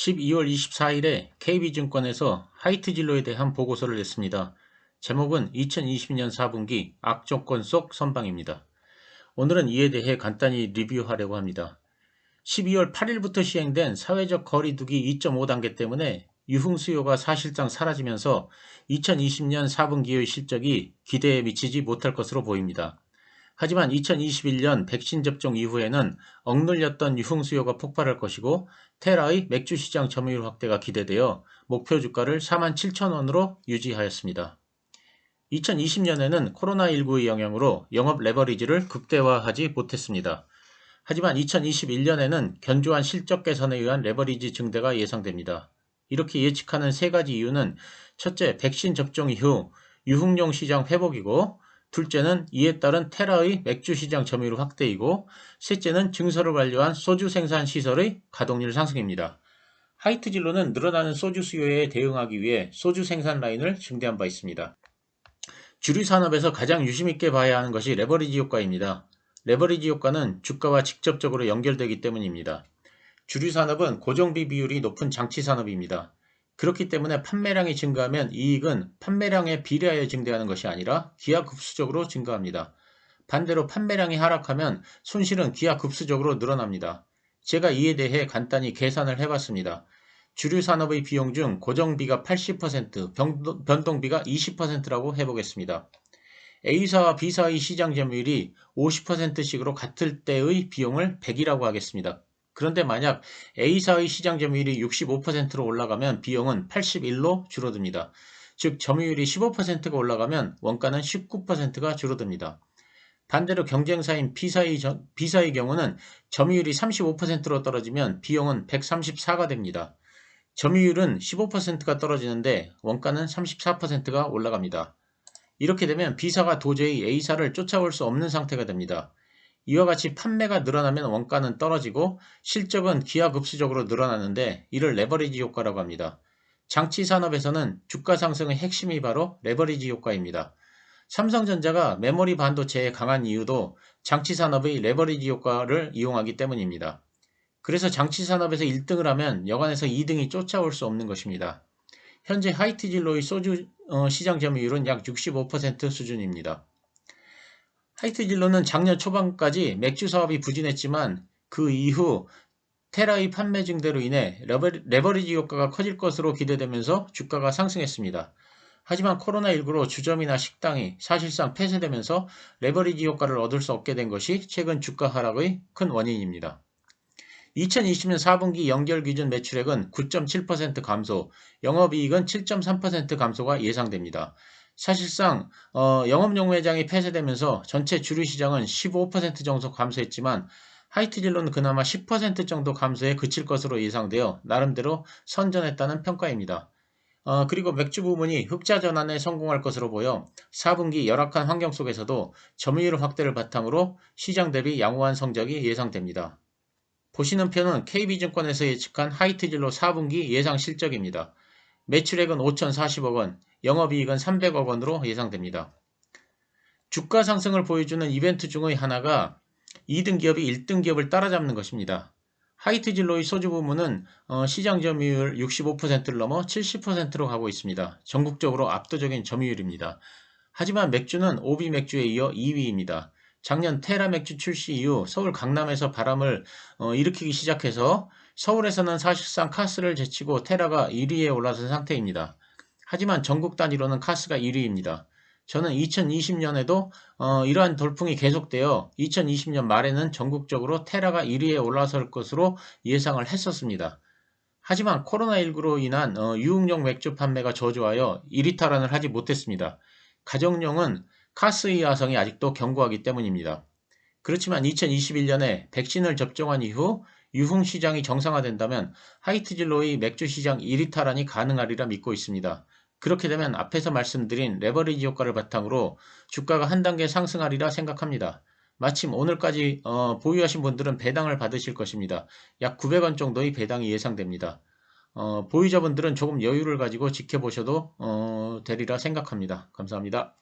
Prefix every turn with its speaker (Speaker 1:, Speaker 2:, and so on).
Speaker 1: 12월 24일에 KB증권에서 하이트 진로에 대한 보고서를 냈습니다. 제목은 2020년 4분기 악조건 속 선방입니다. 오늘은 이에 대해 간단히 리뷰하려고 합니다. 12월 8일부터 시행된 사회적 거리두기 2.5단계 때문에 유흥 수요가 사실상 사라지면서 2020년 4분기의 실적이 기대에 미치지 못할 것으로 보입니다. 하지만 2021년 백신 접종 이후에는 억눌렸던 유흥 수요가 폭발할 것이고 테라의 맥주 시장 점유율 확대가 기대되어 목표 주가를 47,000원으로 유지하였습니다. 2020년에는 코로나19의 영향으로 영업 레버리지를 극대화하지 못했습니다. 하지만 2021년에는 견조한 실적 개선에 의한 레버리지 증대가 예상됩니다. 이렇게 예측하는 세 가지 이유는 첫째, 백신 접종 이후 유흥용 시장 회복이고, 둘째는 이에 따른 테라의 맥주 시장 점유율 확대이고, 셋째는 증설을 완료한 소주 생산 시설의 가동률 상승입니다. 하이트 진로는 늘어나는 소주 수요에 대응하기 위해 소주 생산 라인을 증대한 바 있습니다. 주류 산업에서 가장 유심있게 봐야 하는 것이 레버리지 효과입니다. 레버리지 효과는 주가와 직접적으로 연결되기 때문입니다. 주류 산업은 고정비 비율이 높은 장치 산업입니다. 그렇기 때문에 판매량이 증가하면 이익은 판매량에 비례하여 증대하는 것이 아니라 기하급수적으로 증가합니다. 반대로 판매량이 하락하면 손실은 기하급수적으로 늘어납니다. 제가 이에 대해 간단히 계산을 해봤습니다. 주류 산업의 비용 중 고정비가 80%, 변동비가 20%라고 해보겠습니다. A사와 B사의 시장 점유율이 50%씩으로 같을 때의 비용을 100이라고 하겠습니다. 그런데 만약 A사의 시장 점유율이 65%로 올라가면 비용은 81로 줄어듭니다. 즉 점유율이 15%가 올라가면 원가는 19%가 줄어듭니다. 반대로 경쟁사인 B사의 경우는 점유율이 35%로 떨어지면 비용은 134가 됩니다. 점유율은 15%가 떨어지는데 원가는 34%가 올라갑니다. 이렇게 되면 B사가 도저히 A사를 쫓아올 수 없는 상태가 됩니다. 이와 같이 판매가 늘어나면 원가는 떨어지고 실적은 기하급수적으로 늘어나는데 이를 레버리지 효과라고 합니다. 장치 산업에서는 주가 상승의 핵심이 바로 레버리지 효과입니다. 삼성전자가 메모리 반도체에 강한 이유도 장치 산업의 레버리지 효과를 이용하기 때문입니다. 그래서 장치 산업에서 1등을 하면 여간에서 2등이 쫓아올 수 없는 것입니다. 현재 하이트 진로의 소주 시장 점유율은 약 65% 수준입니다. 하이트 진로는 작년 초반까지 맥주 사업이 부진했지만 그 이후 테라의 판매 증대로 인해 레버리지 효과가 커질 것으로 기대되면서 주가가 상승했습니다. 하지만 코로나19로 주점이나 식당이 사실상 폐쇄되면서 레버리지 효과를 얻을 수 없게 된 것이 최근 주가 하락의 큰 원인입니다. 2020년 4분기 연결 기준 매출액은 9.7% 감소, 영업이익은 7.3% 감소가 예상됩니다. 사실상 영업용 매장이 폐쇄되면서 전체 주류 시장은 15% 정도 감소했지만 하이트 진로는 그나마 10% 정도 감소에 그칠 것으로 예상되어 나름대로 선전했다는 평가입니다. 그리고 맥주 부문이 흑자 전환에 성공할 것으로 보여 4분기 열악한 환경 속에서도 점유율 확대를 바탕으로 시장 대비 양호한 성적이 예상됩니다. 보시는 표는 KB증권에서 예측한 하이트 진로 4분기 예상 실적입니다. 매출액은 5,040억 원, 영업이익은 300억 원으로 예상됩니다. 주가 상승을 보여주는 이벤트 중의 하나가 2등 기업이 1등 기업을 따라잡는 것입니다. 하이트 진로의 소주 부문은 시장 점유율 65%를 넘어 70%로 가고 있습니다. 전국적으로 압도적인 점유율입니다. 하지만 맥주는 오비 맥주에 이어 2위입니다. 작년 테라 맥주 출시 이후 서울 강남에서 바람을 일으키기 시작해서 서울에서는 사실상 카스를 제치고 테라가 1위에 올라선 상태입니다. 하지만 전국 단위로는 카스가 1위입니다. 저는 2020년에도 이러한 돌풍이 계속되어 2020년 말에는 전국적으로 테라가 1위에 올라설 것으로 예상을 했었습니다. 하지만 코로나19로 인한 유흥용 맥주 판매가 저조하여 1위 탈환을 하지 못했습니다. 가정용은 카스의 야성이 아직도 견고하기 때문입니다. 그렇지만 2021년에 백신을 접종한 이후 유흥 시장이 정상화된다면 하이트 진로의 맥주 시장 1위 탈환이 가능하리라 믿고 있습니다. 그렇게 되면 앞에서 말씀드린 레버리지 효과를 바탕으로 주가가 한 단계 상승하리라 생각합니다. 마침 오늘까지 보유하신 분들은 배당을 받으실 것입니다. 약 900원 정도의 배당이 예상됩니다. 보유자분들은 조금 여유를 가지고 지켜보셔도 되리라 생각합니다. 감사합니다.